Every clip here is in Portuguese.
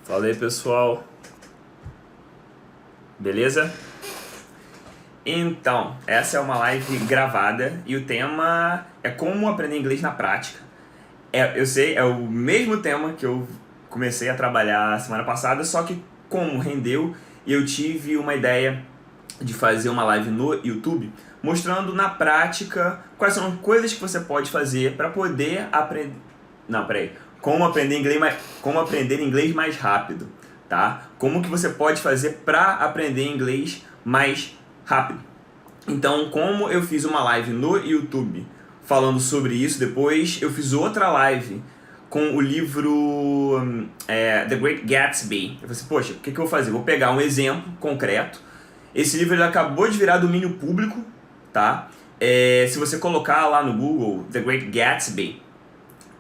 Fala aí, pessoal. Beleza? Então, essa é uma live gravada e o tema é como aprender inglês na prática. Eu sei, é o mesmo tema que eu comecei a trabalhar semana passada, só que como rendeu, eu tive uma ideia de fazer uma live no YouTube mostrando na prática quais são as coisas que você pode fazer para poder aprender. Não, peraí. Como aprender inglês mais rápido, tá? Como que você pode fazer para aprender inglês mais rápido. Então, como eu fiz uma live no YouTube falando sobre isso, depois eu fiz outra live com o livro The Great Gatsby. Eu falei assim, poxa, o que eu vou fazer? Vou pegar um exemplo concreto. Esse livro ele acabou de virar domínio público, tá? Se você colocar lá no Google The Great Gatsby,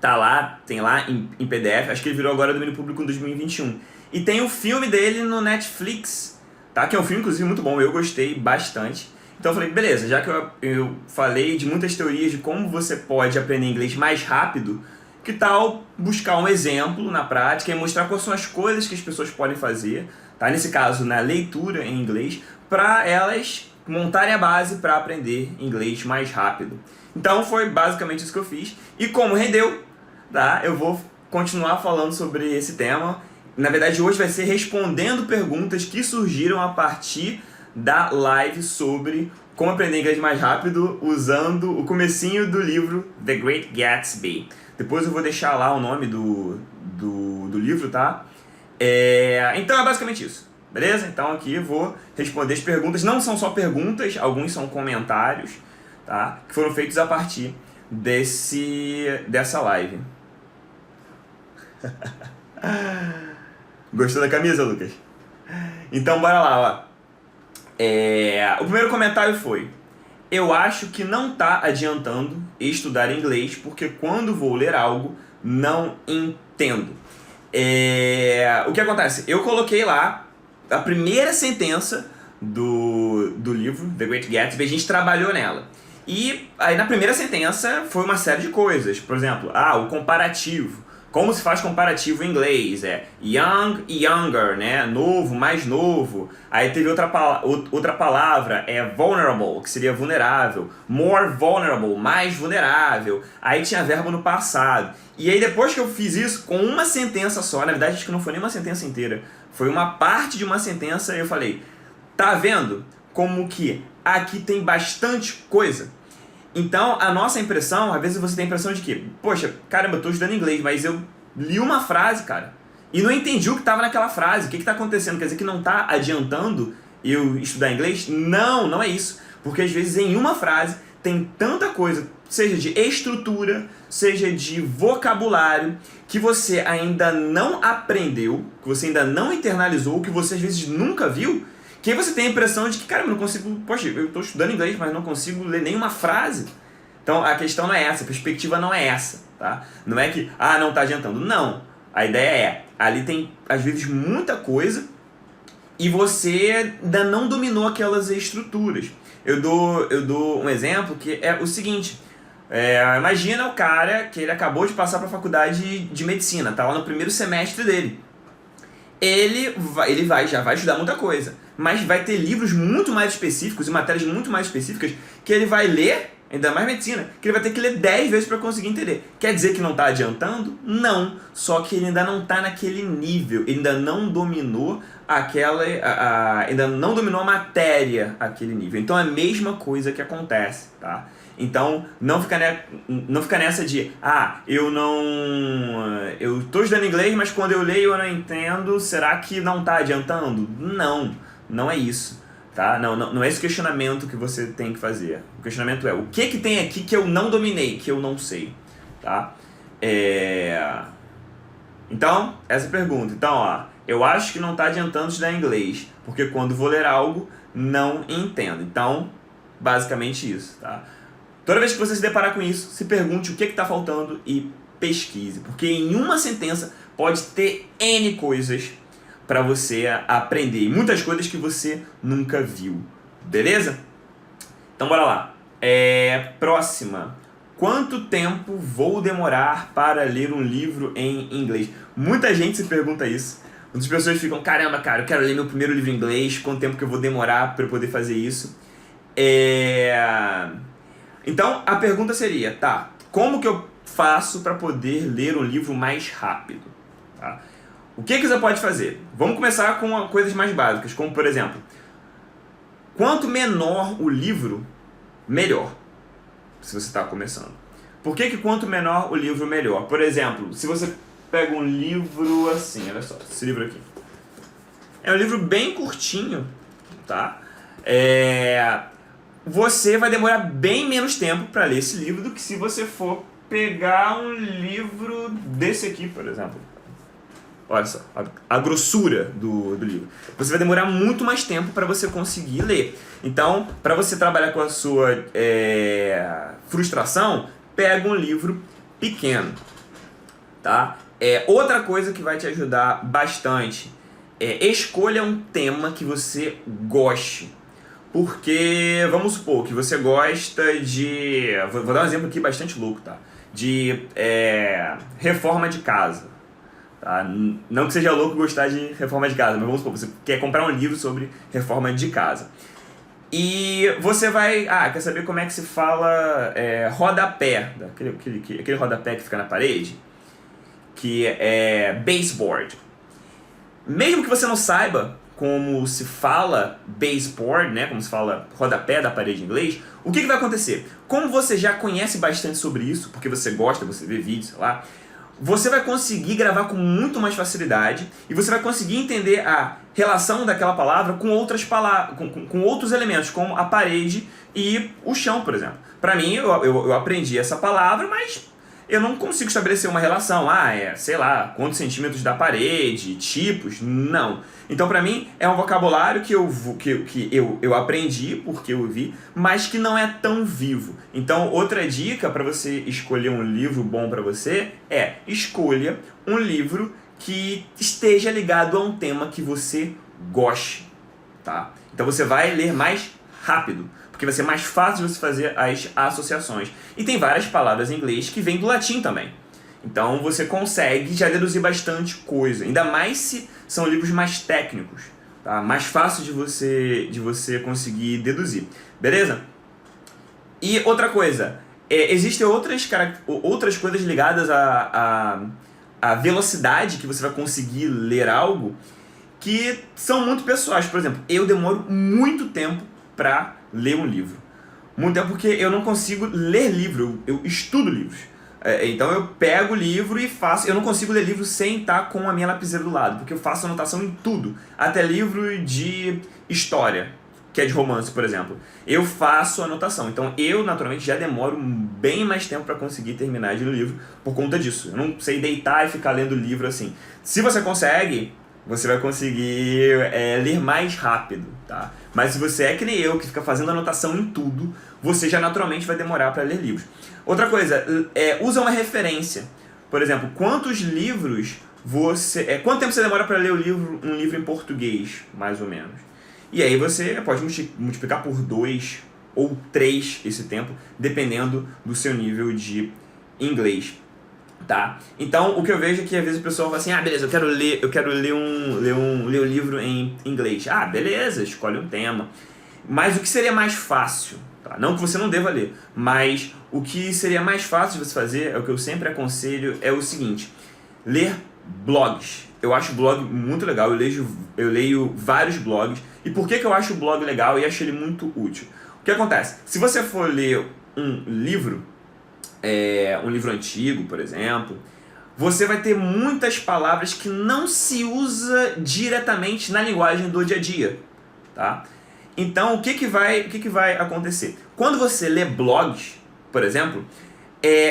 tá lá, tem lá em PDF, acho que ele virou agora domínio público em 2021. E tem o filme dele no Netflix, tá? Que é um filme, inclusive, muito bom, eu gostei bastante. Então eu falei, beleza, já que eu falei de muitas teorias de como você pode aprender inglês mais rápido, que tal buscar um exemplo na prática e mostrar quais são as coisas que as pessoas podem fazer, tá? Nesse caso, na leitura em inglês, para elas montarem a base para aprender inglês mais rápido. Então foi basicamente isso que eu fiz. E como rendeu, tá? Eu vou continuar falando sobre esse tema. Na verdade, hoje vai ser respondendo perguntas que surgiram a partir da live sobre como aprender inglês mais rápido usando o comecinho do livro The Great Gatsby. Depois eu vou deixar lá o nome do livro, tá? Então é basicamente isso, beleza? Então aqui eu vou responder as perguntas. Não são só perguntas, alguns são comentários, tá? Que foram feitos a partir dessa live. Gostou da camisa, Lucas? Então bora lá, ó. O primeiro comentário foi: eu acho que não tá adiantando estudar inglês porque quando vou ler algo, não entendo. O que acontece? Eu coloquei lá a primeira sentença do livro, The Great Gatsby, a gente trabalhou nela. E aí na primeira sentença foi uma série de coisas. Por exemplo, o comparativo. Como se faz comparativo em inglês? Young e younger, né? Novo, mais novo. Aí teve outra palavra, vulnerable, que seria vulnerável. More vulnerable, mais vulnerável. Aí tinha verbo no passado. E aí depois que eu fiz isso, com uma sentença só, na verdade acho que não foi nem uma sentença inteira, foi uma parte de uma sentença, eu falei, tá vendo como que aqui tem bastante coisa? Então, a nossa impressão, às vezes você tem a impressão de que, poxa, caramba, eu tô estudando inglês, mas eu li uma frase, cara, e não entendi o que estava naquela frase. O que está acontecendo? Quer dizer que não está adiantando eu estudar inglês? Não, não é isso. Porque às vezes em uma frase tem tanta coisa, seja de estrutura, seja de vocabulário, que você ainda não aprendeu, que você ainda não internalizou, que você às vezes nunca viu, que aí você tem a impressão de que, cara, eu não consigo, poxa, eu estou estudando inglês, mas não consigo ler nenhuma frase. Então a questão não é essa, a perspectiva não é essa, tá? Não é que, não está adiantando. Não, a ideia ali tem às vezes muita coisa e você ainda não dominou aquelas estruturas. Eu dou um exemplo que é o seguinte, imagina o cara que ele acabou de passar para a faculdade de medicina, tá lá no primeiro semestre dele. Ele já vai estudar muita coisa, mas vai ter livros muito mais específicos e matérias muito mais específicas que ele vai ler, ainda mais medicina, que ele vai ter que ler 10 vezes para conseguir entender. Quer dizer que não está adiantando? Não, só que ele ainda não está naquele nível, ele ainda não dominou ainda não dominou a matéria aquele nível. Então é a mesma coisa que acontece, tá? Então, não fica nessa de, eu estou estudando inglês, mas quando eu leio eu não entendo, será que não está adiantando? Não, não é isso, tá? Não é esse questionamento que você tem que fazer. O questionamento é, o que tem aqui que eu não dominei, que eu não sei, tá? Então, essa pergunta. Então, eu acho que não está adiantando estudar inglês, porque quando vou ler algo, não entendo. Então, basicamente isso, tá? Toda vez que você se deparar com isso, se pergunte o que está faltando e pesquise. Porque em uma sentença pode ter N coisas para você aprender. E muitas coisas que você nunca viu. Beleza? Então bora lá. Próxima. Quanto tempo vou demorar para ler um livro em inglês? Muita gente se pergunta isso. Muitas pessoas ficam, caramba, cara, eu quero ler meu primeiro livro em inglês, quanto tempo que eu vou demorar para eu poder fazer isso? Então, a pergunta seria, tá, como que eu faço para poder ler um livro mais rápido? Tá? O que você pode fazer? Vamos começar com coisas mais básicas, como, por exemplo, quanto menor o livro, melhor, se você está começando. Por que quanto menor o livro, melhor? Por exemplo, se você pega um livro assim, olha só, esse livro aqui. É um livro bem curtinho, tá? Você vai demorar bem menos tempo para ler esse livro do que se você for pegar um livro desse aqui, por exemplo. Olha só, a grossura do livro. Você vai demorar muito mais tempo para você conseguir ler. Então, para você trabalhar com a sua frustração, pega um livro pequeno, tá? Outra coisa que vai te ajudar bastante escolha um tema que você goste. Porque, vamos supor que você gosta de... Vou dar um exemplo aqui bastante louco, tá? De reforma de casa. Tá? Não que seja louco gostar de reforma de casa, mas vamos supor, você quer comprar um livro sobre reforma de casa. E você vai... quer saber como é que se fala rodapé, aquele rodapé que fica na parede? Que é baseboard. Mesmo que você não saiba como se fala baseboard, né, como se fala rodapé da parede em inglês, o que vai acontecer? Como você já conhece bastante sobre isso, porque você gosta, você vê vídeos, sei lá, você vai conseguir gravar com muito mais facilidade e você vai conseguir entender a relação daquela palavra com outras palavras, com outros elementos, como a parede e o chão, por exemplo. Para mim, eu aprendi essa palavra, mas eu não consigo estabelecer uma relação. Sei lá, quantos centímetros da parede, tipos, não. Então, para mim, é um vocabulário que eu aprendi, porque eu vi, mas que não é tão vivo. Então, outra dica para você escolher um livro bom para você escolha um livro que esteja ligado a um tema que você goste, tá? Então, você vai ler mais rápido, porque vai ser mais fácil de você fazer as associações. E tem várias palavras em inglês que vêm do latim também. Então você consegue já deduzir bastante coisa, ainda mais se são livros mais técnicos, tá? Mais fácil de você conseguir deduzir, beleza? E outra coisa, existem outras coisas ligadas à velocidade que você vai conseguir ler algo que são muito pessoais. Por exemplo, eu demoro muito tempo para ler um livro. Muito tempo porque eu não consigo ler livro, eu estudo livros. Então eu pego o livro e faço... Eu não consigo ler livro sem estar com a minha lapiseira do lado, porque eu faço anotação em tudo. Até livro de história, que é de romance, por exemplo. Eu faço anotação. Então eu, naturalmente, já demoro bem mais tempo para conseguir terminar de ler o livro por conta disso. Eu não sei deitar e ficar lendo livro assim. Se você consegue, você vai conseguir ler mais rápido, tá? Mas se você é que nem eu, que fica fazendo anotação em tudo, você já naturalmente vai demorar para ler livros. Outra coisa, usa uma referência. Por exemplo, quantos livros quanto tempo você demora para ler um livro em português, mais ou menos? E aí você pode multiplicar por 2 ou 3 esse tempo, dependendo do seu nível de inglês. Tá? Então, o que eu vejo é que às vezes o pessoal fala assim, beleza, eu quero ler um livro em inglês. Beleza, escolhe um tema. Mas o que seria mais fácil? Tá? Não que você não deva ler, mas o que seria mais fácil de você fazer, o que eu sempre aconselho, é o seguinte: ler blogs. Eu acho o blog muito legal, eu leio vários blogs. E por que eu acho o blog legal e acho ele muito útil? O que acontece? Se você for ler um livro antigo, por exemplo, você vai ter muitas palavras que não se usa diretamente na linguagem do dia a dia, tá? Então, o que vai acontecer? Quando você lê blogs, por exemplo,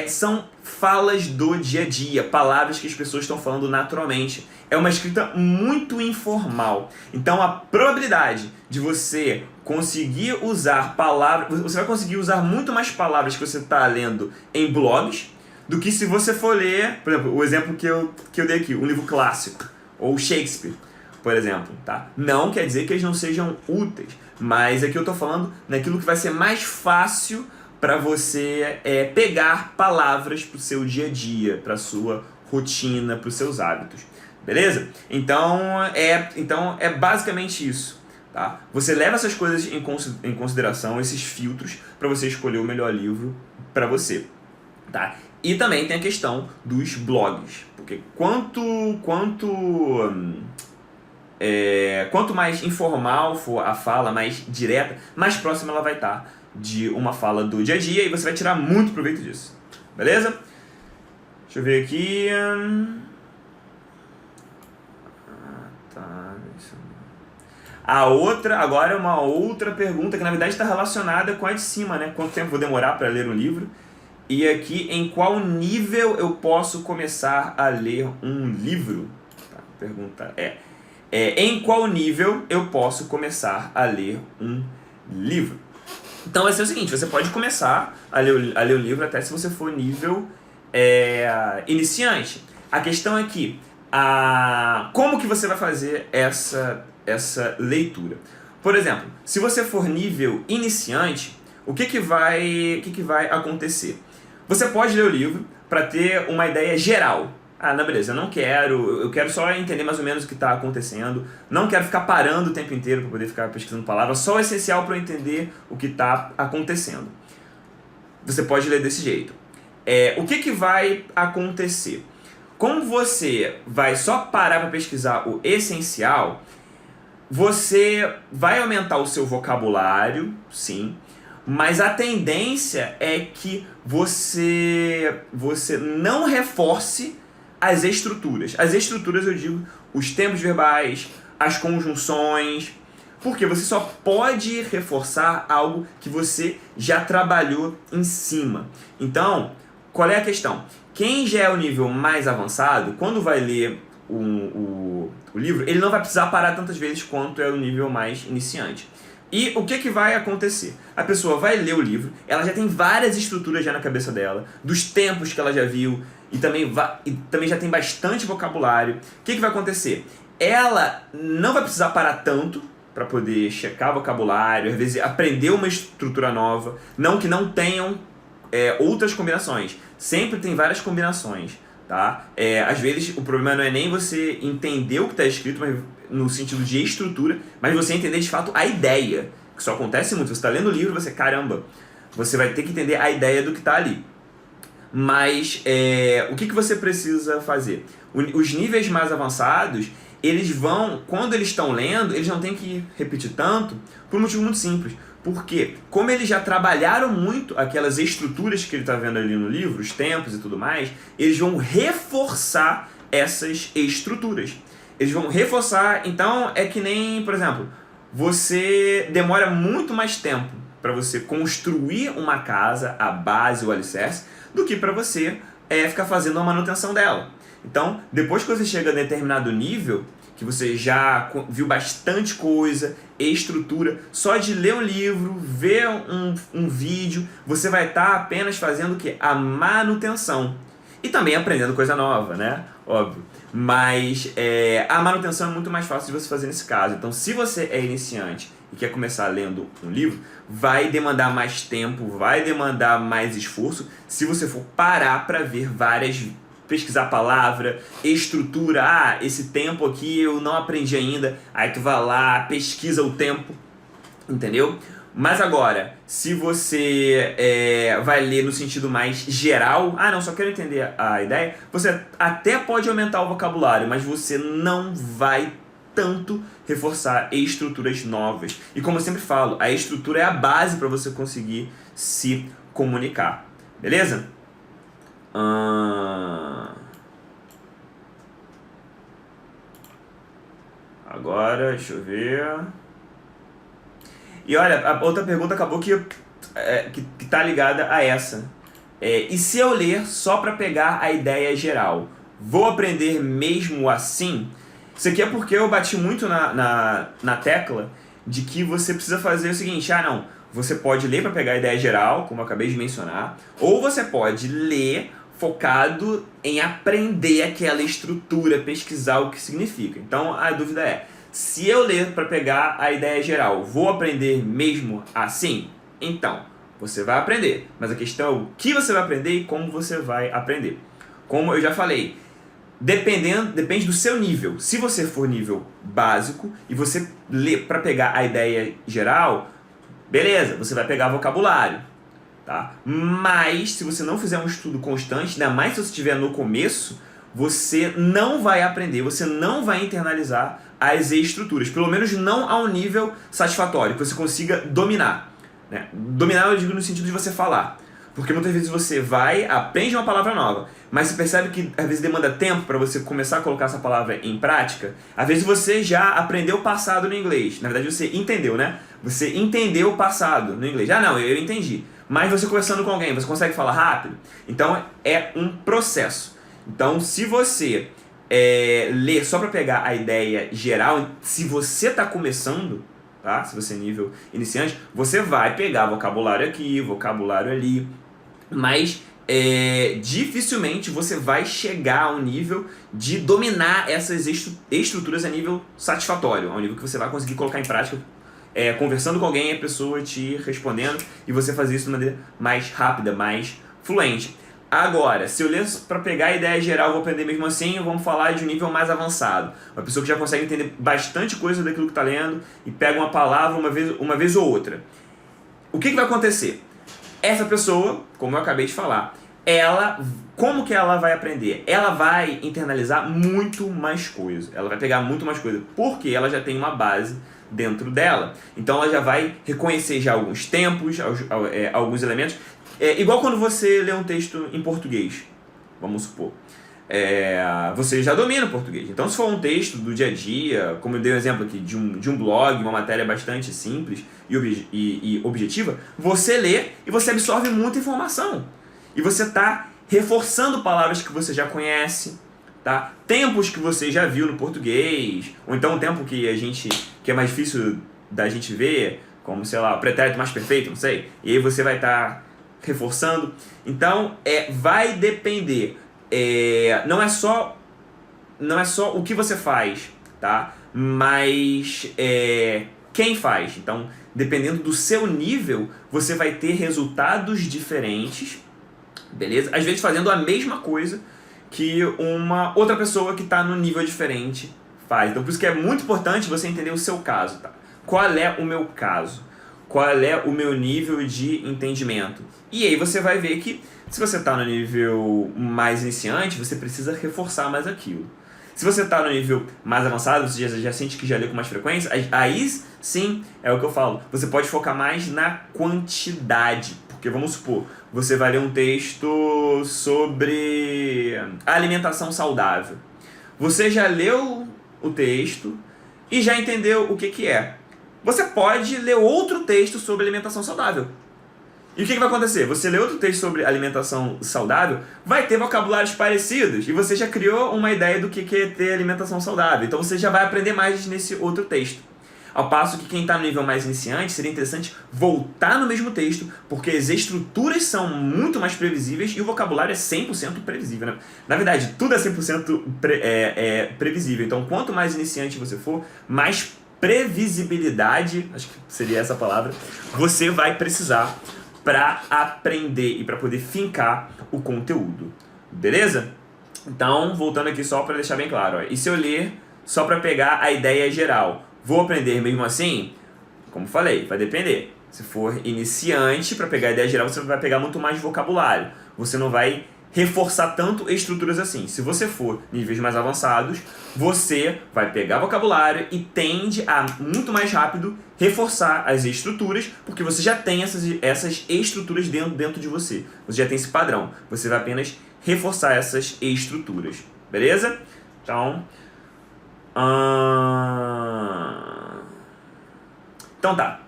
são falas do dia a dia, palavras que as pessoas estão falando naturalmente. É uma escrita muito informal. Então, a probabilidade de você conseguir usar palavras... Você vai conseguir usar muito mais palavras que você está lendo em blogs do que se você for ler, por exemplo, o exemplo que eu dei aqui, um livro clássico, ou Shakespeare, por exemplo. Tá? Não quer dizer que eles não sejam úteis, mas aqui eu estou falando naquilo que vai ser mais fácil para você pegar palavras para o seu dia a dia, para a sua rotina, para os seus hábitos. Beleza? Então é basicamente isso. Tá? Você leva essas coisas em consideração, esses filtros, para você escolher o melhor livro para você. Tá? E também tem a questão dos blogs. Porque quanto mais informal for a fala, mais direta, mais próxima ela vai estar de uma fala do dia a dia e você vai tirar muito proveito disso. Beleza? Deixa eu ver aqui. Agora é uma outra pergunta que na verdade está relacionada com a de cima, né? Quanto tempo vou demorar para ler um livro? E aqui, em qual nível eu posso começar a ler um livro? Tá, a pergunta em qual nível eu posso começar a ler um livro? Então vai ser o seguinte, você pode começar a ler o livro até se você for nível iniciante. A questão é que, como que você vai fazer essa leitura? Por exemplo, se você for nível iniciante, o que vai acontecer? Você pode ler o livro para ter uma ideia geral. Não, beleza, eu quero só entender mais ou menos o que está acontecendo, não quero ficar parando o tempo inteiro para poder ficar pesquisando palavras, só o essencial para eu entender o que está acontecendo. Você pode ler desse jeito. O que vai acontecer? Como você vai só parar para pesquisar o essencial, você vai aumentar o seu vocabulário, sim, mas a tendência é que você não reforce as estruturas. As estruturas, eu digo, os tempos verbais, as conjunções, porque você só pode reforçar algo que você já trabalhou em cima. Então, qual é a questão? Quem já é o nível mais avançado, quando vai ler o livro, ele não vai precisar parar tantas vezes quanto é o nível mais iniciante. E o que vai acontecer? A pessoa vai ler o livro, ela já tem várias estruturas já na cabeça dela, dos tempos que ela já viu, e também já tem bastante vocabulário. O que vai acontecer? Ela não vai precisar parar tanto para poder checar vocabulário, às vezes aprender uma estrutura nova, não que não tenham outras combinações. Sempre tem várias combinações. Tá? Às vezes o problema não é nem você entender o que está escrito, mas no sentido de estrutura, mas você entender de fato a ideia, que só acontece muito. Você está lendo o livro, você vai ter que entender a ideia do que está ali. Mas o que você precisa fazer? Os níveis mais avançados, eles vão, quando eles estão lendo, eles não têm que repetir tanto, por um motivo muito simples. Porque, como eles já trabalharam muito aquelas estruturas que ele está vendo ali no livro, os tempos e tudo mais, eles vão reforçar essas estruturas. Eles vão reforçar, então é que nem, por exemplo, você demora muito mais tempo para você construir uma casa, a base, o alicerce, do que para você ficar fazendo a manutenção dela. Então, depois que você chega a determinado nível, que você já viu bastante coisa, estrutura, só de ler um livro, ver um vídeo, você vai estar apenas fazendo o quê? A manutenção. E também aprendendo coisa nova, né? Óbvio. Mas a manutenção é muito mais fácil de você fazer nesse caso. Então, se você é iniciante e quer começar lendo um livro, vai demandar mais tempo, vai demandar mais esforço se você for parar para ver pesquisar a palavra, estrutura, esse tempo aqui eu não aprendi ainda, aí tu vai lá, pesquisa o tempo, entendeu? Mas agora, se você vai ler no sentido mais geral, não, só quero entender a ideia, você até pode aumentar o vocabulário, mas você não vai tanto reforçar estruturas novas. E como eu sempre falo, a estrutura é a base para você conseguir se comunicar, beleza? Agora, deixa eu ver. E olha, a outra pergunta acabou que tá ligada a essa. E se eu ler só para pegar a ideia geral, vou aprender mesmo assim? Isso aqui é porque eu bati muito na tecla de que você precisa fazer o seguinte, não, você pode ler para pegar a ideia geral, como eu acabei de mencionar, ou você pode ler focado em aprender aquela estrutura, pesquisar o que significa. Então a dúvida é, se eu ler para pegar a ideia geral, vou aprender mesmo assim? Então, você vai aprender, mas a questão é o que você vai aprender e como você vai aprender. Como eu já falei, depende do seu nível. Se você for nível básico e você lê para pegar a ideia geral, beleza, você vai pegar vocabulário, tá? Mas se você não fizer um estudo constante, ainda mais se você estiver no começo, você não vai aprender, você não vai internalizar as estruturas, pelo menos não ao nível satisfatório, que você consiga dominar, né? Dominar eu digo no sentido de você falar. Porque muitas vezes você aprende uma palavra nova, mas você percebe que às vezes demanda tempo para você começar a colocar essa palavra em prática. Às vezes você já aprendeu o passado no inglês. Na verdade você entendeu, né? Você entendeu o passado no inglês. Ah, não, eu entendi. Mas você conversando com alguém, você consegue falar rápido? Então é um processo. Então se você ler só para pegar a ideia geral, se você está começando, tá? Se você é nível iniciante, você vai pegar vocabulário aqui, vocabulário ali, mas dificilmente você vai chegar ao nível de dominar essas estruturas a nível satisfatório, ao nível que você vai conseguir colocar em prática, conversando com alguém, a pessoa te respondendo, e você fazer isso de maneira mais rápida, mais fluente. Agora, se eu ler para pegar a ideia geral, vou aprender mesmo assim, vamos falar de um nível mais avançado. Uma pessoa que já consegue entender bastante coisa daquilo que está lendo e pega uma palavra uma vez ou outra. O que vai acontecer? Essa pessoa, como eu acabei de falar, como que ela vai aprender? Ela vai internalizar muito mais coisa. Ela vai pegar muito mais coisa, porque ela já tem uma base dentro dela. Então ela já vai reconhecer já alguns tempos, alguns elementos. Igual quando você lê um texto em português, vamos supor. Você já domina o português. Então se for um texto do dia a dia, como eu dei um exemplo aqui de um blog, uma matéria bastante simples e objetiva, você lê e você absorve muita informação. E você está reforçando palavras que você já conhece, tá? Tempos que você já viu no português, ou então um tempo que é mais difícil da gente ver, como, sei lá, o pretérito mais perfeito, não sei. E aí você vai estar reforçando. Então, vai depender. Não é só o que você faz, tá? Mas quem faz. Então, dependendo do seu nível, você vai ter resultados diferentes, beleza? Às vezes fazendo a mesma coisa que uma outra pessoa que está no nível diferente faz. Então, por isso que é muito importante você entender o seu caso, tá? Qual é o meu caso? Qual é o meu nível de entendimento? E aí você vai ver que se você está no nível mais iniciante, você precisa reforçar mais aquilo. Se você está no nível mais avançado, você já sente que já lê com mais frequência, aí sim, é o que eu falo, você pode focar mais na quantidade. Porque vamos supor, você vai ler um texto sobre alimentação saudável. Você já leu o texto e já entendeu o que é. Você pode ler outro texto sobre alimentação saudável. E o que vai acontecer? Você lê outro texto sobre alimentação saudável, vai ter vocabulários parecidos e você já criou uma ideia do que é ter alimentação saudável. Então você já vai aprender mais nesse outro texto. Ao passo que quem está no nível mais iniciante, seria interessante voltar no mesmo texto, porque as estruturas são muito mais previsíveis e o vocabulário é 100% previsível, né? Na verdade, tudo é 100% previsível. Então, quanto mais iniciante você for, mais previsibilidade, acho que seria essa palavra, você vai precisar para aprender e para poder fincar o conteúdo. Beleza? Então, voltando aqui só para deixar bem claro. E se eu ler só para pegar a ideia geral? Vou aprender mesmo assim? Como falei, vai depender. Se for iniciante, para pegar a ideia geral, você vai pegar muito mais vocabulário. Você não vai reforçar tanto estruturas assim. Se você for níveis mais avançados, você vai pegar vocabulário e tende a, muito mais rápido, reforçar as estruturas, porque você já tem essas estruturas dentro de você. Você já tem esse padrão. Você vai apenas reforçar essas estruturas. Beleza? Então... Então tá.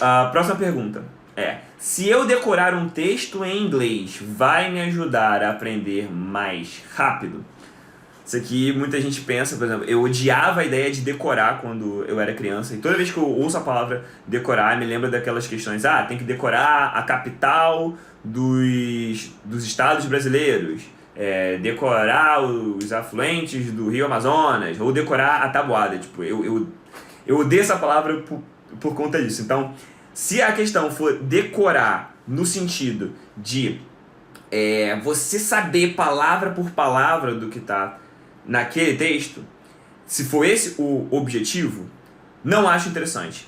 A próxima pergunta é: se eu decorar um texto em inglês, vai me ajudar a aprender mais rápido? Isso aqui muita gente pensa, por exemplo, eu odiava a ideia de decorar quando eu era criança. E toda vez que eu ouço a palavra decorar, me lembra daquelas questões. Tem que decorar a capital dos estados brasileiros. Decorar os afluentes do Rio Amazonas, ou decorar a tabuada. Tipo, eu odeio essa palavra por conta disso. Então, se a questão for decorar no sentido de você saber palavra por palavra do que está naquele texto, se for esse o objetivo, não acho interessante,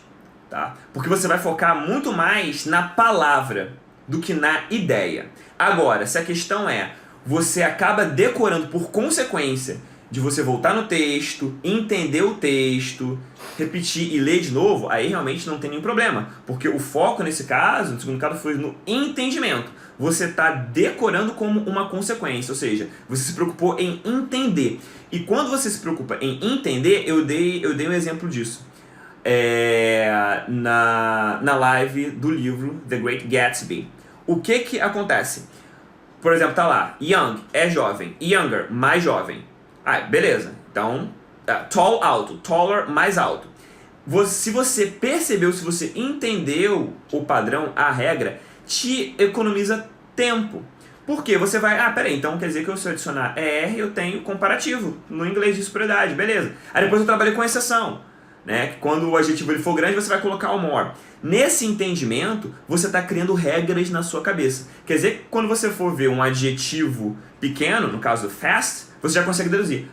tá? Porque você vai focar muito mais na palavra do que na ideia. Agora, se a questão é, você acaba decorando por consequência de você voltar no texto, entender o texto, repetir e ler de novo, aí realmente não tem nenhum problema. Porque o foco nesse caso, no segundo caso, foi no entendimento. Você está decorando como uma consequência, ou seja, você se preocupou em entender. E quando você se preocupa em entender, eu dei um exemplo disso. Na live do livro The Great Gatsby. O que acontece? Por exemplo, tá lá, young é jovem, younger, mais jovem. Ah, beleza. Então, tall, alto, taller, mais alto. Se você percebeu, se você entendeu o padrão, a regra, te economiza tempo. Porque você vai, peraí, então quer dizer que eu se eu adicionar ER, eu tenho comparativo no inglês de superioridade, beleza. Aí depois eu trabalhei com exceção, né? Quando o adjetivo ele for grande, você vai colocar o more. Nesse entendimento, você está criando regras na sua cabeça. Quer dizer que quando você for ver um adjetivo pequeno, no caso fast, você já consegue deduzir.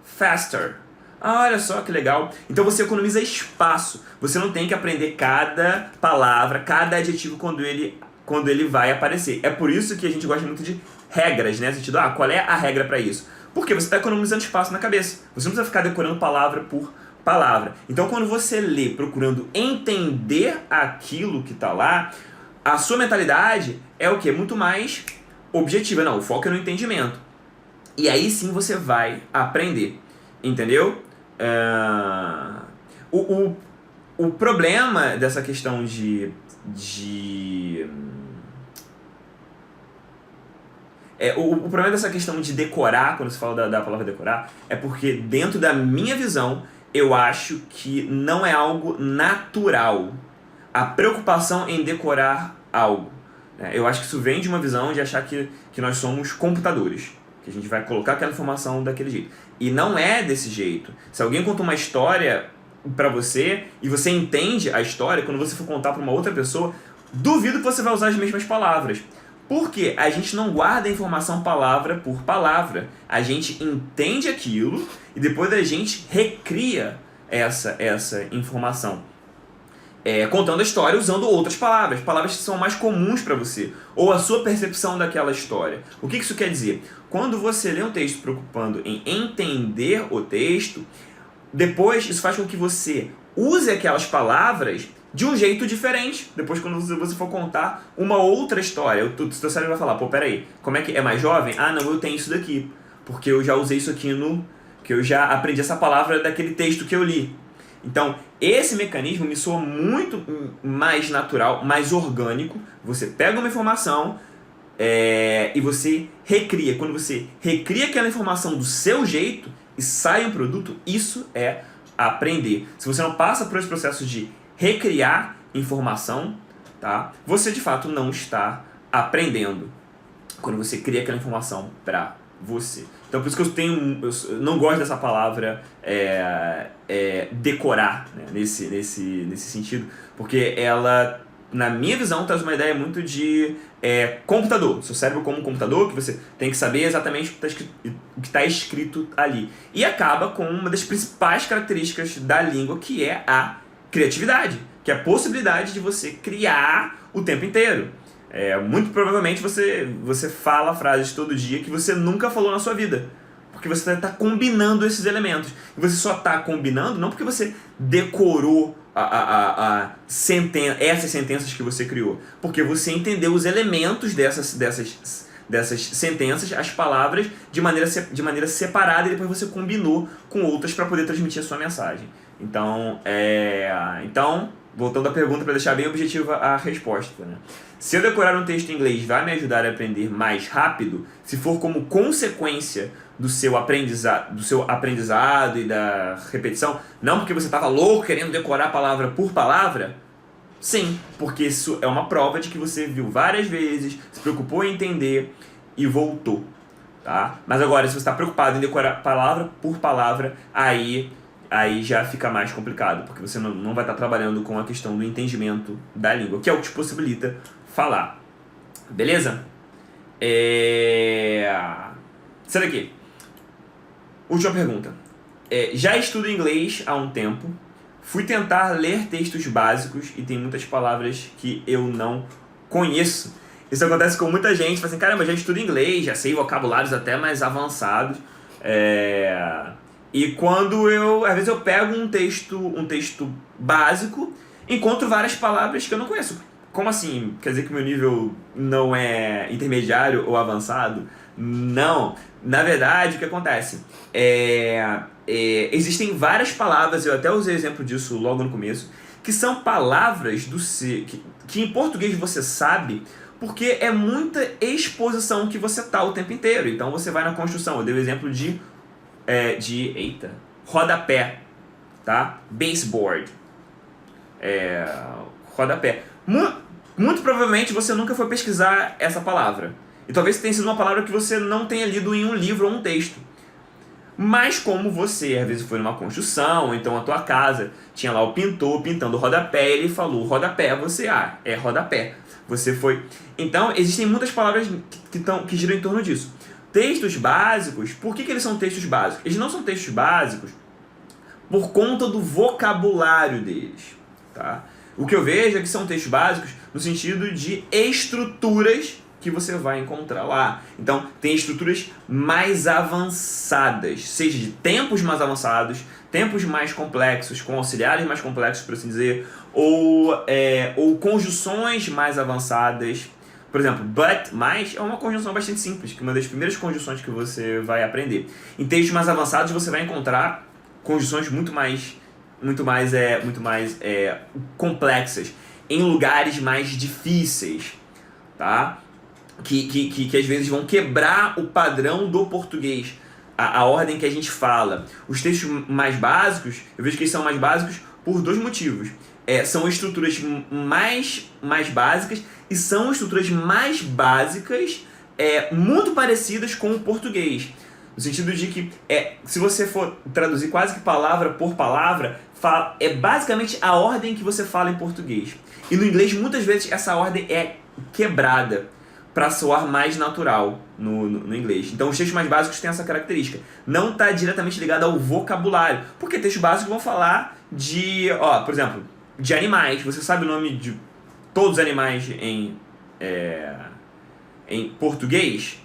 Faster. Olha só que legal. Então você economiza espaço. Você não tem que aprender cada palavra, cada adjetivo quando ele vai aparecer. É por isso que a gente gosta muito de regras, né? No sentido, qual é a regra para isso? Porque você está economizando espaço na cabeça. Você não precisa ficar decorando palavra por palavra. Então, quando você lê procurando entender aquilo que está lá, a sua mentalidade é o quê? Muito mais objetiva. Não, o foco é no entendimento. E aí sim você vai aprender. Entendeu? O problema dessa questão o problema dessa questão de decorar, quando se fala da palavra decorar, é porque dentro da minha visão, eu acho que não é algo natural a preocupação em decorar algo. Eu acho que isso vem de uma visão de achar que nós somos computadores, que a gente vai colocar aquela informação daquele jeito. E não é desse jeito. Se alguém conta uma história pra você e você entende a história, quando você for contar pra uma outra pessoa, duvido que você vai usar as mesmas palavras. Porque a gente não guarda a informação palavra por palavra. A gente entende aquilo e depois a gente recria essa informação. Contando a história usando outras palavras que são mais comuns para você, ou a sua percepção daquela história. O que isso quer dizer? Quando você lê um texto preocupando em entender o texto, depois isso faz com que você use aquelas palavras de um jeito diferente. Depois, quando você for contar uma outra história, o seu cérebro vai falar, peraí, como é que é mais jovem? Não, eu tenho isso daqui, porque eu já usei isso aqui que eu já aprendi essa palavra daquele texto que eu li. Então, esse mecanismo me soa muito mais natural, mais orgânico. Você pega uma informação e você recria. Quando você recria aquela informação do seu jeito e sai um produto, isso é aprender. Se você não passa por esse processo de recriar informação, tá? Você de fato não está aprendendo quando você cria aquela informação para você. Então por isso que eu não gosto dessa palavra decorar, né? nesse sentido, porque ela, na minha visão, traz uma ideia muito de computador, seu cérebro como um computador, que você tem que saber exatamente o que está escrito ali. E acaba com uma das principais características da língua, que é a criatividade, que é a possibilidade de você criar o tempo inteiro. Muito provavelmente você fala frases todo dia que você nunca falou na sua vida, porque você está combinando esses elementos. E você só está combinando não porque você decorou essas sentenças que você criou, porque você entendeu os elementos dessas sentenças, as palavras, de maneira separada, e depois você combinou com outras para poder transmitir a sua mensagem. Então, voltando à pergunta para deixar bem objetiva a resposta, né? Se eu decorar um texto em inglês vai me ajudar a aprender mais rápido, se for como consequência do seu aprendizado e da repetição, não porque você estava louco querendo decorar palavra por palavra, sim, porque isso é uma prova de que você viu várias vezes, se preocupou em entender e voltou, tá? Mas agora, se você está preocupado em decorar palavra por palavra, aí já fica mais complicado, porque você não vai estar trabalhando com a questão do entendimento da língua, que é o que te possibilita falar. Beleza? Isso daqui. Última pergunta. Já estudo inglês há um tempo. Fui tentar ler textos básicos e tem muitas palavras que eu não conheço. Isso acontece com muita gente. Fala assim, caramba, já estudo inglês, já sei vocabulários até mais avançados. E quando às vezes eu pego um texto básico, encontro várias palavras que eu não conheço. Como assim? Quer dizer que meu nível não é intermediário ou avançado? Não. Na verdade, o que acontece? Existem várias palavras, eu até usei exemplo disso logo no começo, que são palavras que em português você sabe, porque é muita exposição que você tá o tempo inteiro. Então você vai na construção. Eu dei o exemplo de rodapé, tá? Baseboard. Rodapé. Muito provavelmente você nunca foi pesquisar essa palavra. E talvez tenha sido uma palavra que você não tenha lido em um livro ou um texto. Mas como você, às vezes, foi numa construção, então a tua casa tinha lá o pintor pintando o rodapé, ele falou rodapé, é rodapé. Você foi... Então, existem muitas palavras que giram em torno disso. Textos básicos, por que eles são textos básicos? Eles não são textos básicos por conta do vocabulário deles, tá? O que eu vejo é que são textos básicos no sentido de estruturas que você vai encontrar lá. Então, tem estruturas mais avançadas, seja de tempos mais avançados, tempos mais complexos, com auxiliares mais complexos, por assim dizer, ou conjunções mais avançadas. Por exemplo, but, mais, é uma conjunção bastante simples, que é uma das primeiras conjunções que você vai aprender. Em textos mais avançados, você vai encontrar conjunções muito mais complexas, em lugares mais difíceis, tá? Que às vezes vão quebrar o padrão do português, a ordem que a gente fala. Os textos mais básicos, eu vejo que eles são mais básicos por dois motivos. São estruturas mais básicas e são estruturas mais básicas muito parecidas com o português. No sentido de que, se você for traduzir quase que palavra por palavra, é basicamente a ordem que você fala em português. E no inglês, muitas vezes, essa ordem é quebrada para soar mais natural no inglês. Então, os textos mais básicos têm essa característica. Não está diretamente ligado ao vocabulário. Porque textos básicos vão falar por exemplo, de animais. Você sabe o nome de todos os animais em português?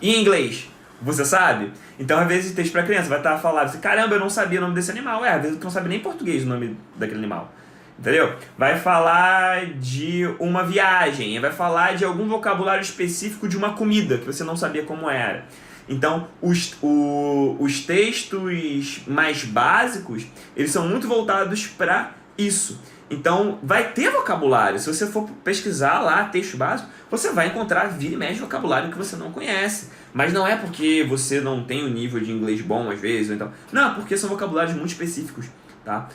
E em inglês? Você sabe? Então, às vezes, texto para criança vai estar falando assim, caramba, eu não sabia o nome desse animal. Às vezes tu não sabe nem em português o nome daquele animal. Entendeu? Vai falar de uma viagem, vai falar de algum vocabulário específico de uma comida que você não sabia como era. Então, os textos mais básicos, eles são muito voltados para isso. Então, vai ter vocabulário. Se você for pesquisar lá texto básico, você vai encontrar vira e mexe vocabulário que você não conhece. Mas não é porque você não tem um nível de inglês bom, às vezes, ou então... Não, porque são vocabulários muito específicos, tá?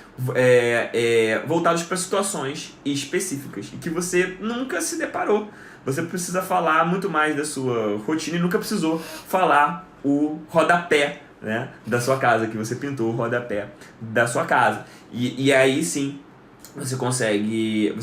Voltados para situações específicas e que você nunca se deparou. Você precisa falar muito mais da sua rotina e nunca precisou falar o rodapé, né, da sua casa, que você pintou o rodapé da sua casa. E aí sim, você consegue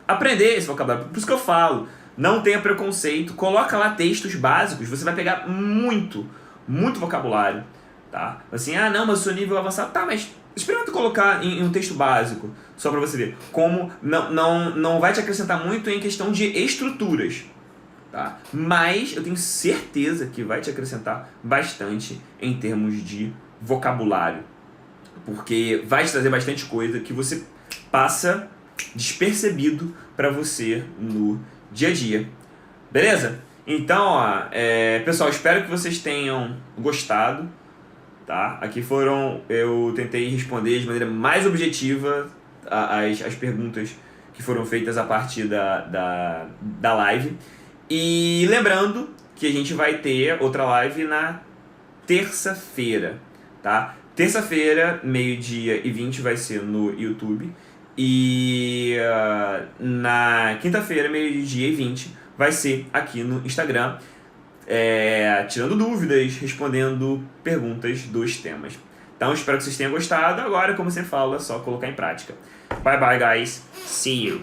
aprender esse vocabulário. Por isso que eu falo, não tenha preconceito, coloca lá textos básicos, você vai pegar muito vocabulário, tá? Assim, não, mas o seu nível avançado, tá, mas experimenta colocar em um texto básico, só para você ver como não vai te acrescentar muito em questão de estruturas, tá? Mas eu tenho certeza que vai te acrescentar bastante em termos de vocabulário, porque vai te trazer bastante coisa que você passa despercebido para você no dia a dia. Beleza? Então, pessoal, espero que vocês tenham gostado, tá? Aqui eu tentei responder de maneira mais objetiva as perguntas que foram feitas a partir da live. E lembrando que a gente vai ter outra live na terça-feira, tá? Terça-feira, 12h20, vai ser no YouTube. E na quinta-feira, 12h20, vai ser aqui no Instagram, tirando dúvidas, respondendo perguntas dos temas. Então, espero que vocês tenham gostado. Agora, como você fala, é só colocar em prática. Bye bye, guys. See you.